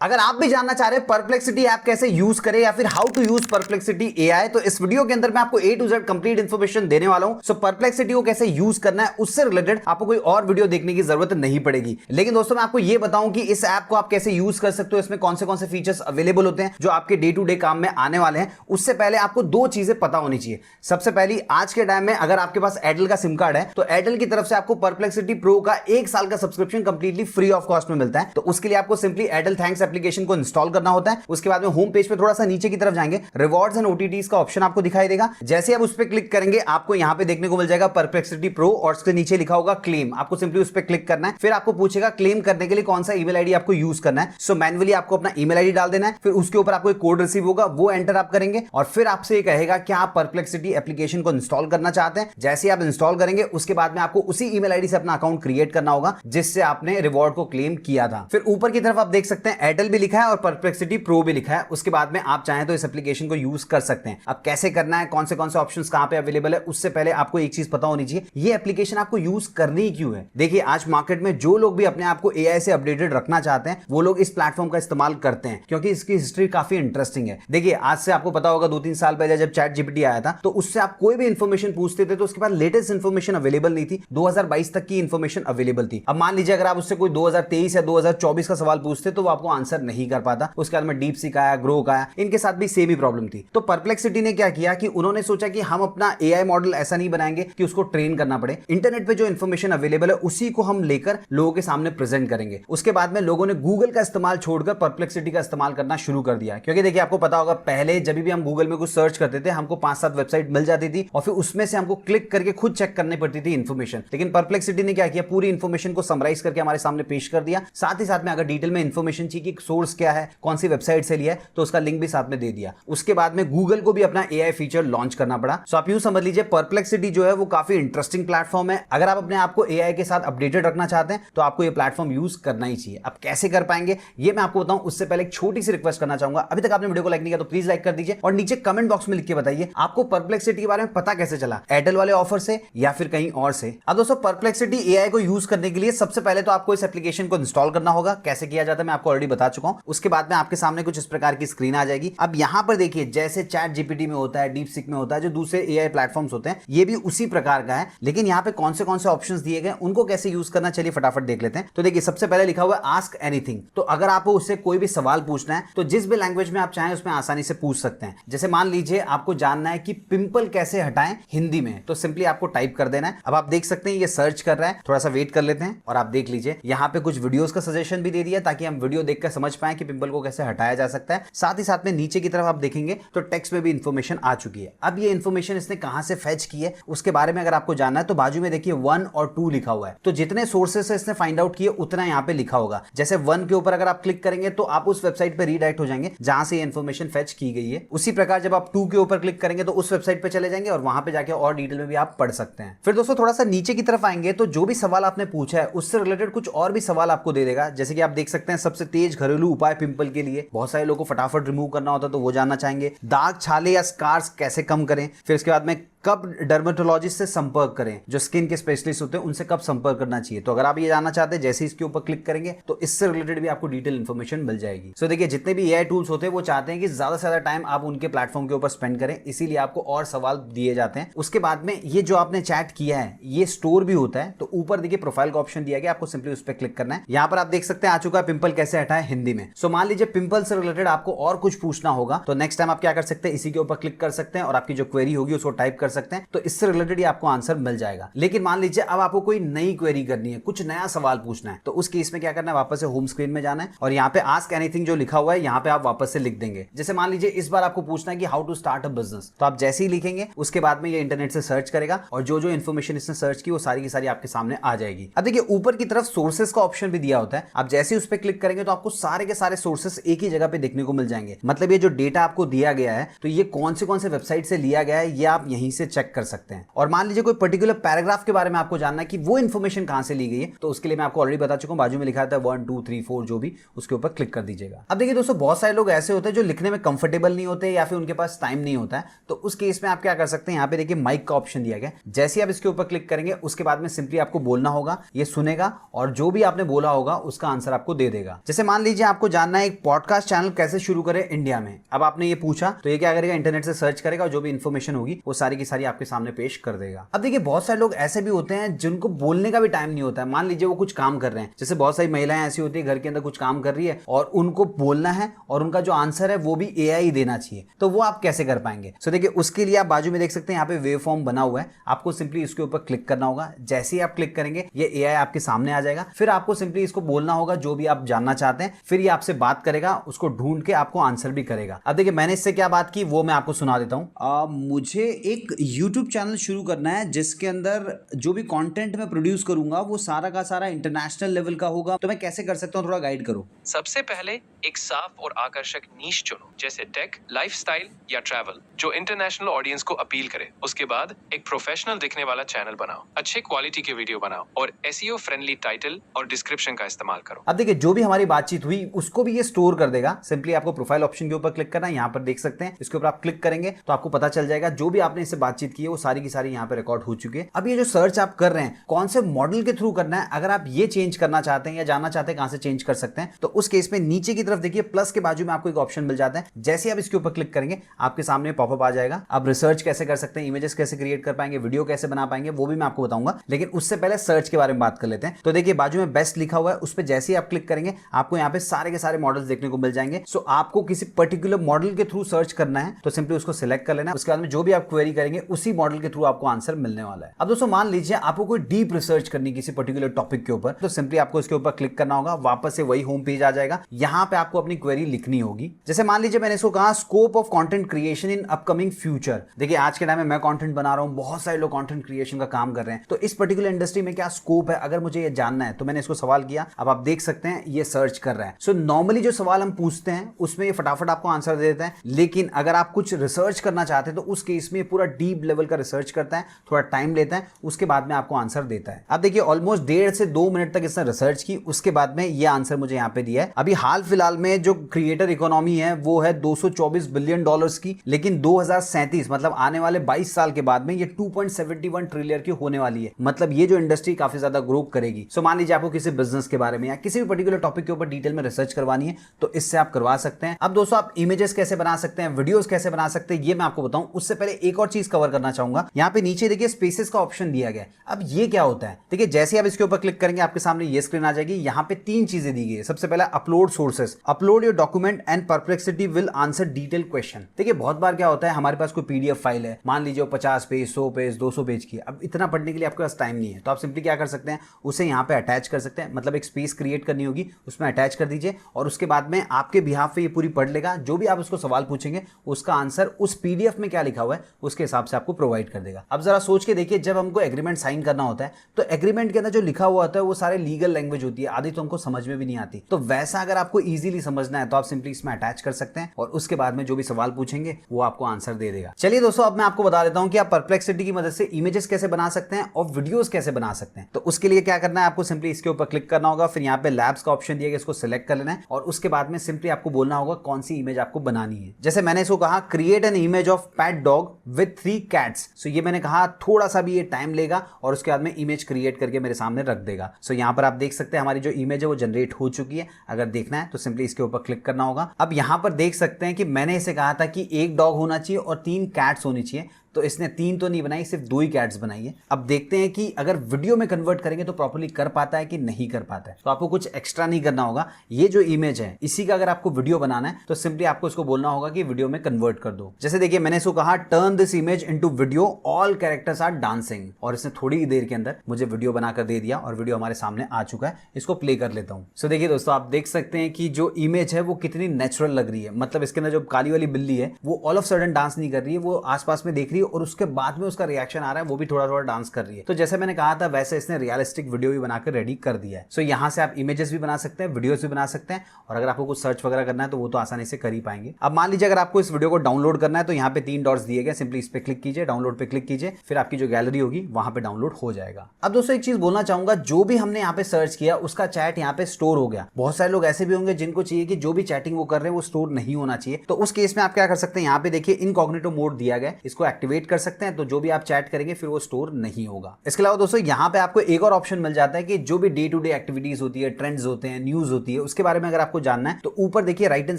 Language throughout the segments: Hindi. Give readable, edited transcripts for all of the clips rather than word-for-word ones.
अगर आप भी जानना चाह रहे हैं परप्लेक्सिटी ऐप कैसे यूज करें या फिर how to use Perplexity AI, तो इस वीडियो के अंदर मैं आपको A to Z complete information देने वाला हूं। सो परप्लेक्सिटी को कैसे यूज करना है उससे रिलेटेड आपको कोई और वीडियो देखने की जरूरत नहीं पड़ेगी। लेकिन दोस्तों मैं आपको यह बताऊं कि इस ऐप को आप कैसे यूज कर सकते हो, इसमें कौन से फीचर्स अवेलेबल होते हैं जो आपके डे टू डे काम में आने वाले हैं। उससे पहले आपको दो चीजें पता होनी चाहिए। सबसे पहली, आज के टाइम में अगर आपके पास एयरटेल का सिम कार्ड है तो एयरटेल की तरफ से आपको परप्लेक्सिटी प्रो का 1 साल का subscription completely free of cost में मिलता है। तो उसके लिए आपको सिंपली एयरटेल थैंक्स एप्लीकेशन को इंस्टॉल करना होता है। उसके बाद में होम पेज पे थोड़ा सा नीचे की तरफ जाएंगे, रिवॉर्ड्स एंड ओटीटीज का ऑप्शन आपको दिखाई देगा। जैसे आप उस पर क्लिक करेंगे आपको यहां पे देखने को मिल जाएगा परप्लेक्सिटी प्रो और उसके नीचे लिखा होगा क्लेम। आपको सिंपली उस पर क्लिक करना है। फिर आपको पूछेगा क्लेम करने के लिए कौन सा ईमेल आईडी आपको यूज करना है। सो मैन्युअली आपको अपना ईमेल आईडी डाल देना है। फिर उसके ऊपर आपको एक कोड रिसीव होगा, वो एंटर आप करेंगे और फिर आपसे ये कहेगा कि आप परप्लेक्सिटी एप्लीकेशन को इंस्टॉल करना चाहते हैं। जैसे आप इंस्टॉल करेंगे उसके बाद में आपको उसी ईमेल आईडी से अपना अकाउंट क्रिएट करना होगा जिससे आपने रिवॉर्ड को क्लेम किया था। फिर ऊपर की तरफ आप देख सकते हैं एयरटेल भी लिखा है और परप्लेक्सिटी प्रो भी लिखा है। उसके बाद में आप चाहें तो इस एप्लीकेशन को यूज कर सकते हैं। अब कैसे करना है, कौन से ऑप्शंस कहां पे अवेलेबल है, उससे पहले आपको एक चीज पता होनी चाहिए, ये एप्लीकेशन आपको यूज करनी क्यों है। देखिए आज मार्केट में जो लोग भी अपने आप को एआई से अपडेटेड रखना चाहते हैं वो लोग इस प्लेटफॉर्म का इस्तेमाल करते हैं क्योंकि इसकी हिस्ट्री काफी इंटरेस्टिंग है। देखिए आज से आपको पता होगा 2-3 साल पहले जब चैट जीपीटी आया था तो उससे आप कोई भी इंफॉर्मेशन पूछते थे तो उसके बाद लेटेस्ट इंफॉर्मेशन अवेलेबल नहीं थी। 2022 तक की इंफॉर्मेशन अवेलेबल थी। अब मान लीजिए अगर आप उससे कोई 2023 या 2024 का सवाल पूछते तो वो आपको आंसर नहीं कर पाता। उसके बाद में डीप सीक आया, ग्रोक आया, इनके साथ भी सेम ही प्रॉब्लम थी। तो परप्लेक्सिटी ने क्या किया कि उन्होंने सोचा कि हम अपना एआई मॉडल ऐसा नहीं बनाएंगे कि उसको ट्रेन करना पड़े। इंटरनेट पे जो इंफॉर्मेशन अवेलेबल है उसी को हम लेकर लोगों के सामने प्रेजेंट करेंगे। उसके बाद में लोगों ने गूगल का इस्तेमाल छोड़कर परप्लेक्सिटी का इस्तेमाल करना शुरू कर दिया। क्योंकि देखिए आपको पता होगा पहले जब भी हम गूगल में कुछ सर्च करते थे हमको 5-7 वेबसाइट मिल जाती थी और फिर उसमें से हमको क्लिक करके खुद चेक करनी पड़ती थी इंफॉर्मेशन। लेकिन परप्लेक्सिटी ने क्या किया, पूरी इंफॉर्मेशन को समराइज करके हमारे सामने पेश कर दिया। साथ ही साथ में अगर डिटेल में इंफॉर्मेशन चाहिए कि सोर्स क्या है, कौन सी वेबसाइट से लिया है, तो उसका लिंक भी साथ में दे दिया। उसके बाद में गूगल को भी अपना एआई फीचर लॉन्च करना पड़ा। सो आप यूं समझ लीजिए परप्लेक्सिटी जो है वो काफी इंटरेस्टिंग प्लेटफॉर्म है। अगर आप अपने आप को एआई के साथ अपडेटेड रखना चाहते हैं तो आपको ये प्लेटफॉर्म यूज करना ही चाहिए। अब कैसे कर पाएंगे ये मैं आपको बताऊं उससे पहले एक छोटी सी रिक्वेस्ट करना चाहूंगा। अभी तक आपने वीडियो को लाइक नहीं किया तो प्लीज लाइक कर दीजिए और नीचे कमेंट बॉक्स में लिख के बताइए आपको परप्लेक्सिटी के बारे में पता कैसे चला, एयरटेल वाले ऑफर से या फिर कहीं और से। अब दोस्तों परप्लेक्सिटी एआई को यूज करने के लिए सबसे पहले तो आपको इस एप्लीकेशन को इंस्टॉल करना होगा। कैसे किया जाता है मैं आपको ऑलरेडी बता चुका हूं। उसके बाद में आपके सामने कुछ इस प्रकार की स्क्रीन आ जाएगी। अब यहां पर देखिए जैसे चैट जीपीटी में होता है, डीप सीक में होता है, जो दूसरे एआई प्लेटफॉर्म्स होते हैं, ये भी उसी प्रकार का है। लेकिन यहाँ पे कौन से ऑप्शंस दिए गए उनको कैसे यूज करना चलिए फटाफट देख लेते हैं। तो देखिए सबसे पहले लिखा हुआ है आस्क एनीथिंग। तो अगर आपको उससे कोई भी सवाल पूछना है तो जिस भी लैंग्वेज में आप चाहें उसमें आसानी से पूछ सकते हैं। जैसे मान लीजिए आपको जानना है कि पिंपल कैसे हटाएं हिंदी में, तो सिंपली आपको टाइप कर देना है। अब आप देख सकते हैं ये सर्च कर रहा है, थोड़ा सा वेट कर लेते हैं और आप देख लीजिए यहाँ पे कुछ वीडियोस का सजेशन भी दे दिया ताकि हम वीडियो देखकर समझ पाए कि पिंपल को कैसे हटाया जा सकता है। साथ ही साथ में नीचे की तरफ आप देखेंगे तो टेक्स्ट में भी इंफॉर्मेशन आ चुकी है। अब ये इंफॉर्मेशन इसने कहां से फेच की है उसके बारे में अगर आपको जानना है तो बाजू में देखिए 1 और 2 लिखा हुआ है। तो जितने सोर्सेस से इसने फाइंड आउट किए उतना यहाँ पे लिखा होगा। जैसे 1 के ऊपर अगर आप क्लिक करेंगे तो आप उस वेबसाइट पे रीडायरेक्ट हो जाएंगे जहां से ये इंफॉर्मेशन फेच की गई है। उसी प्रकार जब आप 2 के ऊपर क्लिक करेंगे तो उस वेबसाइट पे चले जाएंगे और वहां पे जाके और डिटेल में भी आप पढ़ सकते हैं। फिर दोस्तों थोड़ा सा नीचे की तरफ आएंगे तो जो भी सवाल आपने पूछा है उससे रिलेटेड कुछ और भी सवाल आपको दे देगा। जैसे कि आप देख सकते हैं सबसे तेज घरेलू उपाय पिंपल के लिए, बहुत सारे लोगों को फटाफट रिमूव करना होता है तो वो जानना चाहेंगे। दाग, छाले या स्कार्स कैसे कम करें। फिर उसके बाद में कब डर्मेटोलॉजिस्ट से संपर्क करें, जो स्किन के स्पेशलिस्ट होते हैं उनसे कब संपर्क करना चाहिए। तो अगर आप ये जानना चाहते हैं जैसे इसके ऊपर क्लिक करेंगे तो इससे रिलेटेड भी आपको डिटेल इंफॉर्मेशन मिल जाएगी। सो देखिए जितने भी एआई टूल्स होते हैं वो चाहते हैं कि ज्यादा से ज्यादा टाइम आप उनके प्लेटफॉर्म के ऊपर स्पेंड करें, इसीलिए आपको और सवाल दिए जाते हैं। उसके बाद में ये जो आपने चैट किया है ये स्टोर भी होता है। तो ऊपर देखिए प्रोफाइल का ऑप्शन दिया गया, आपको सिंपली उस पर क्लिक करना है। यहाँ पर आप देख सकते हैं आ चुका है पिंपल कैसे हटाएं हिंदी में। सो मान लीजिए पिंपल से रिलेटेड आपको और कुछ पूछना होगा तो नेक्स्ट टाइम आप क्या कर सकते हैं, इसी के ऊपर क्लिक कर सकते हैं और आपकी जो क्वेरी होगी उसको टाइप कर सकते हैं तो इससे रिलेटेड आपको आंसर मिल जाएगा। लेकिन मान लीजिए अब आपको कोई नई क्वेरी करनी है, कुछ नया सवाल पूछना है, तो उस केस में क्या करना है, वापस से होम स्क्रीन में जाना है और यहाँ पे आस्क एनीथिंग जो लिखा हुआ है यहाँ पे आप वापस से लिख देंगे। जैसे मान लीजिए इस बार आपको पूछना है कि how to start a business, तो आप जैसे ही लिखेंगे उसके बाद में ये इंटरनेट से सर्च करेगा और जो जो इन्फॉर्मेशन इसने सर्च की वो सारी की सारी आपके सामने आ जाएगी। अब देखिए ऊपर की तरफ सोर्सेस का ऑप्शन भी दिया होता है। आप जैसे ही उस पर क्लिक करेंगे तो आपको सारे के सारे सोर्सेस एक ही जगह पे देखने को मिल जाएंगे। मतलब ये जो डेटा आपको दिया गया है तो ये कौन से वेबसाइट से लिया गया है ये आप यहीं से चेक कर सकते हैं। और मान लीजिए कोई पर्टिकुलर पैराग्राफ के बारे में आपको जानना है कि वो इन्फॉर्मेशन कहां से ली गई है, तो उसके लिए मैं आपको ऑलरेडी बता चुका हूं, बाजू में लिखा था 1 2 3 4 जो भी, उसके ऊपर क्लिक कर दीजिएगा। अब देखिए दोस्तों, बहुत सारे लोग ऐसे होते हैं जो लिखने में कंफर्टेबल नहीं होते या फिर उनके पास टाइम नहीं होता है, तो उस केस में आप क्या कर सकते हैं, यहाँ पे देखिए माइक का ऑप्शन दिया गया। जैसे आप इसके ऊपर क्लिक करेंगे उसके बाद में सिंपली आपको बोलना होगा, ये सुनेगा और जो भी आपने बोला होगा उसका आंसर आपको दे देगा। जैसे मान लीजिए आपको जानना है एक पॉडकास्ट चैनल कैसे शुरू करें इंडिया में। अब आपने ये पूछा तो ये क्या करेगा, इंटरनेट से सर्च करेगा और जो भी इंफॉर्मेशन होगी वो सारी की सारी आपके सामने पेश कर देगा। अब देखिए बहुत सारे लोग ऐसे भी होते हैं जिनको बोलने का भी टाइम नहीं होता है। मान लीजिए वो कुछ काम कर रहे हैं, जैसे बहुत सारी महिलाएं ऐसी होती है घर के अंदर कुछ काम कर रही है और उनको बोलना है और उनका जो आंसर है वो भी एआई देना चाहिए, तो वो आप कैसे कर पाएंगे। सो देखिए उसके लिए आप बाजू में देख सकते हैं यहाँ पे वेव फॉर्म बना हुआ है, आपको सिंपली इसके ऊपर क्लिक करना होगा। जैसे ही आप क्लिक करेंगे ये एआई आपके सामने आ जाएगा, फिर आपको सिंपली इसको बोलना होगा जो भी आप जानना चाहते हैं, फिर ये आपसे बात करेगा, उसको ढूंढ के आपको आंसर भी करेगा। अब देखिए मैंने इससे क्या बात की वो मैं आपको सुना देता हूं। मुझे एक यूट्यूब चैनल शुरू करना है जिसके अंदर जो भी कंटेंट मैं प्रोड्यूस करूंगा वो सारा का सारा इंटरनेशनल लेवल का होगा, तो मैं कैसे कर सकता हूं, थोड़ा गाइड करो। सबसे पहले एक साफ और आकर्षक नीश चुनो, जैसे टेक, लाइफस्टाइल या ट्रैवल, जो इंटरनेशनल ऑडियंस को अपील करे। उसके बाद एक प्रोफेशनल दिखने वाला चैनल बनाओ, अच्छे क्वालिटी के वीडियो बनाओ और एसईओ फ्रेंडली टाइटल और डिस्क्रिप्शन का इस्तेमाल करो। अब देखिए जो भी हमारी बातचीत हुई उसको भी ये स्टोर कर देगा। सिंपली आपको प्रोफाइल ऑप्शन के ऊपर क्लिक करना है, यहाँ पर देख सकते हैं, इसके ऊपर आप क्लिक करेंगे तो आपको पता चल जाएगा जो भी आपने इससे बातचीत की है वो सारी की सारी यहाँ पे रिकॉर्ड हो चुकी है। अब ये जो सर्च आप कर रहे हैं कौन से मॉडल के थ्रू करना है, अगर आप ये चेंज करना चाहते हैं या जानना चाहते हैं कहां से चेंज कर सकते हैं, तो उस केस में नीचे की तरफ देखिए प्लस के बाजू में आपको एक ऑप्शन मिल जाता है। जैसे आप इसके ऊपर क्लिक करेंगे आपके सामने पॉपअप आ जाएगा। अब रिसर्च कैसे कर सकते हैं, इमेजेस कैसे क्रिएट कर पाएंगे, वीडियो कैसे बना पाएंगे, वो भी मैं आपको बताऊंगा, लेकिन उससे पहले सर्च के बारे में बात कर लेते हैं। तो देखिए बाजू में बेस्ट लिखा हुआ है, उस पर जैसे ही आप क्लिक करेंगे आपको यहाँ पे सारे के सारे मॉडल्स देखने को मिल जाएंगे। सो आपको किसी पर्टिकुलर मॉडल के थ्रू सर्च करना है तो सिंपली उसको सिलेक्ट कर लेना है। उसके बाद में जो भी आप क्वेरी करेंगे उसी मॉडल के थ्रू आपको आंसर मिलने वाला है। अब दोस्तों मान लीजिए आपको कोई डीप रिसर्च करनी किसी पर्टिकुलर टॉपिक के ऊपर, तो सिंपली आपको इसके ऊपर क्लिक करना होगा, वापस से वही होम पेज आ जाएगा। यहां पे आपको अपनी क्वेरी लिखनी होगी। जैसे मान लीजिए मैंने इसको कहा scope of content creation in upcoming future. देखिए आज के टाइम में मैं कंटेंट बना रहा हूं, बहुत सारे लोग कंटेंट क्रिएशन का काम कर रहे हैं, तो इस पर्टिकुलर इंडस्ट्री में क्या स्कोप है, अगर मुझे ये जानना है तो मैंने इसको सवाल किया। अब आप देख सकते हैं ये सर्च कर रहा है। सो नॉर्मली जो सवाल हम पूछते हैं उसमें ये फटाफट आपको आंसर दे देता है, लेकिन अगर आप कुछ रिसर्च करना चाहते हैं तो उस केस में पूरा डीप लेवल का रिसर्च करता है, थोड़ा टाइम लेता है, उसके बाद में आपको आंसर देता है। अब देखिए ऑलमोस्ट 1.5 से 2 मिनट तक इसने रिसर्च की, उसके बाद में ये आंसर मुझे यहाँ पे दिया है। अभी हाल फिलहाल में जो क्रिएटर इकोनॉमी है वो है 224 बिलियन डॉलर्स की, लेकिन 2037 मतलब आने वाले 22 साल के बाद में ये 2.71 ट्रिलियन की होने वाली है। मतलब ये जो इंडस्ट्री काफी ज्यादा ग्रो करेगी। सो मान लीजिए आपको किसी बिजनेस के बारे में या किसी भी पर्टिकुलर टॉपिक के ऊपर डिटेल में रिसर्च करवानी है तो इससे आप करवा सकते हैं। अब दोस्तों आप इमेजेस कैसे बना सकते हैं, वीडियोस कैसे बना सकते हैं, ये मैं आपको बताऊं उससे पहले एक और चीज कवर करना चाहूंगा। यहाँ पे नीचे देखिए स्पेसेस का ऑप्शन दिया गया है। अब ये क्या होता है, देखिए जैसे आप इसके ऊपर क्लिक करेंगे आपके सामने ये स्क्रीन आ जाएगी। यहाँ पे 3 चीजें दी गई है। सबसे पहला upload sources, upload your document and perplexity will answer detail question. देखिए बहुत बार क्या होता है हमारे पास कोई पीडीएफ फाइल है, मान लीजिए 50 पेज 100 पेज 200 पेज की, अब इतना पढ़ने के लिए आपके पास टाइम नहीं है, तो आप सिंपली क्या कर सकते हैं उसे यहाँ पे अटैच कर सकते हैं। मतलब एक स्पेस क्रिएट करनी होगी, उसमें अटैच कर दीजिए और उसके बाद में आपके बिहाफ पे ये पूरी पढ़ लेगा। जो भी आप उसको सवाल पूछेंगे उसका आंसर उस पीडीएफ में क्या लिखा हुआ है उसके हिसाब से आपको प्रोवाइड कर देगा। अब जरा सोच के देखिए जब हमको एग्रीमेंट साइन करना होता है तो एग्रीमेंट के अंदर जो लिखा हुआ होता है वो सारे लीगल लैंग्वेज होती है, आधी तो हमको समझ में भी नहीं आती। तो वैसा अगर आपको इजीली समझना है तो आप सिंपली इसमें अटैच कर सकते हैं और उसके बाद में जो भी सवाल पूछेंगे वो आपको आंसर दे देगा। चलिए दोस्तों अब मैं आपको बता देता हूं कि आप परप्लेक्सिटी की मदद से इमेजेस कैसे बना सकते हैं और वीडियोस कैसे बना सकते हैं। तो उसके लिए क्या करना है, आपको सिंपली इसके ऊपर क्लिक करना होगा, फिर यहाँ पे लैब्स का ऑप्शन दिया गया, इसको सिलेक्ट कर लेना है और उसके बाद में सिंपली आपको बोलना होगा कौन सी इमेज आपको बनानी है। जैसे मैंने इसको कहा create an image of pet dog with 3 cats. So ये मैंने कहा थोड़ा सा भी ये टाइम लेगा और उसके बाद में इमेज क्रिएट करके मेरे सामने रख देगा। सो यहाँ पर आप देख सकते हैं हमारी जो इमेज है वो जनरेट हो चुकी है। अगर देखना है तो सिंपली इसके ऊपर क्लिक करना होगा। अब यहाँ पर देख सकते हैं कि मैंने इसे कहा था कि 1 डॉग होना चाहिए और 3 कैट्स होनी चाहिए, तो इसने 3 तो नहीं बनाई, सिर्फ 2 ही कैट्स बनाई है। अब देखते हैं कि अगर वीडियो में कन्वर्ट करेंगे तो प्रॉपर्ली कर पाता है कि नहीं कर पाता है। तो आपको कुछ एक्स्ट्रा नहीं करना होगा, ये जो इमेज है इसी का अगर आपको वीडियो बनाना है तो सिंपली आपको इसको बोलना होगा कि वीडियो में कन्वर्ट कर दो। जैसे देखिए मैंने इसको कहा turn this image into video, all characters are dancing, और इसने थोड़ी ही देर के अंदर मुझे वीडियो बनाकर दे दिया और वीडियो हमारे सामने आ चुका है। इसको प्ले कर लेता हूं। सो देखिए दोस्तों आप देख सकते हैं कि जो इमेज है वो कितनी नेचुरल लग रही है। मतलब इसके अंदर जो काली वाली बिल्ली है वो ऑल ऑफ सडन डांस नहीं कर रही है, वो आसपास में देख रही है और उसके बाद में उसका रिएक्शन आ रहा है, वो भी थोड़ा थोड़ा डांस कर रही है। तो जैसे मैंने कहा था वैसे इसने रियलिस्टिक वीडियो भी बनाकर रेडी कर दिया है। सो यहाँ से आप इमेजेस भी बना सकते हैं, वीडियोस भी बना सकते हैं, और अगर आपको कुछ सर्च वगैरह करना है तो वो तो आसानी से कर ही पाएंगे। अब मान लीजिए अगर आपको इस वीडियो को डाउनलोड करना है तो यहाँ पे 3 डॉट्स दिए गए, सिंपली इस पे क्लिक कीजिए, डाउनलोड पे क्लिक कीजिए, फिर आपकी जो गैलरी होगी वहां पे डाउनलोड हो जाएगा। अब दोस्तों एक चीज बोलना चाहूंगा, जो भी हमने यहाँ पे सर्च किया उसका चैट यहाँ पे स्टोर हो गया। बहुत सारे लोग ऐसे भी होंगे जिनको चाहिए कि जो भी चैटिंग वो कर रहे हैं वो स्टोर नहीं होना चाहिए। तो उस केस में आप क्या कर सकते हैं, यहाँ पे देखिए इनकॉग्निटो मोड दिया गया, इसको एक्टिवेट कर सकते हैं, तो जो भी आप चैट करेंगे फिर वो स्टोर नहीं होगा। इसके अलावा दोस्तों यहाँ पे आपको एक और ऑप्शन मिल जाता है कि जो भी डे टू डे एक्टिविटीज होती है, ट्रेंड्स होते हैं, न्यूज होती है, उसके बारे में अगर आपको जानना है तो ऊपर देखिए राइट हैंड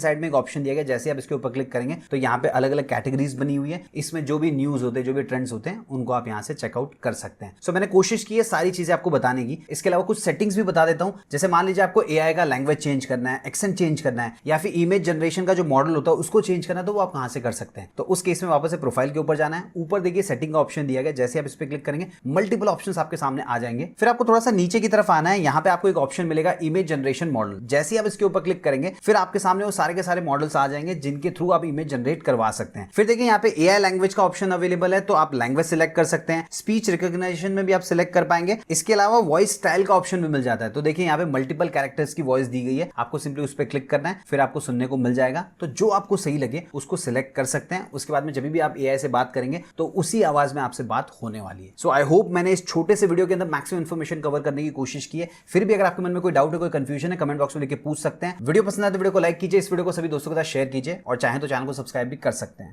साइड में एक ऑप्शन दिया गया। जैसे आप इसके ऊपर क्लिक करेंगे तो यहाँ पे अलग अलग कैटेगरीज बनी हुई है, इसमें जो भी न्यूज होते हैं, जो भी ट्रेंड्स होते हैं, उनको आप यहाँ से चेकआउट कर सकते हैं। सो मैंने कोशिश की है सारी चीजें आपको बताने की। इसके अलावा कुछ सेटिंग्स भी बता देता हूं। जैसे मान लीजिए आपको एआई का लैंग्वेज चेंज करना है, एक्सेंट चेंज करना है, या फिर इमेज जनरेशन का जो मॉडल होता है उसको चेंज करना है, तो वो आप कहां से कर सकते हैं। तो उस केस में वापस से प्रोफाइल के ऊपर जाना है, ऊपर देखिए सेटिंग का ऑप्शन दिया गया। जैसे आप इस पर क्लिक करेंगे मल्टीपल ऑप्शंस आपके सामने आ जाएंगे। फिर आपको थोड़ा सा नीचे की तरफ आना है, यहाँ पे आपको एक ऑप्शन मिलेगा इमेज जनरेशन मॉडल। जैसे ही आप इसके ऊपर क्लिक करेंगे फिर आपके सामने वो सारे के सारे मॉडल्स आ जाएंगे जिनके थ्रू आप इमेज जनरेट करवा सकते हैं। फिर देखिए यहाँ पे एआई लैंग्वेज का ऑप्शन अवेलेबल है, तो आप लैंग्वेज सिलेक्ट कर सकते हैं। स्पीच रिकॉग्निशन में भी आप सिलेक्ट कर पाएंगे। इसके अलावा वॉइस स्टाइल का ऑप्शन भी मिल जाता है। तो देखिए यहाँ पे मल्टीपल कैरेक्टर्स की वॉइस दी गई है, आपको सिंपली उस पर क्लिक करना है, फिर आपको सुनने को मिल जाएगा। तो जो आपको सही लगे उसको सिलेक्ट कर सकते हैं। उसके बाद में जब भी आप एआई से बात करेंगे तो उसी आवाज में आपसे बात होने वाली है। सो आई होप मैंने इस छोटे से वीडियो के अंदर मैक्सिमम इन्फॉर्मेशन कवर करने की कोशिश की है। फिर भी अगर आपके मन में कोई डाउट है, कोई कंफ्यूजन है, कमेंट बॉक्स में लिख के पूछ सकते हैं। वीडियो पसंद आए तो वीडियो को लाइक कीजिए, इस वीडियो को सभी दोस्तों के साथ शेयर कीजिए, और चाहे तो चैनल को सब्सक्राइब भी कर सकते हैं।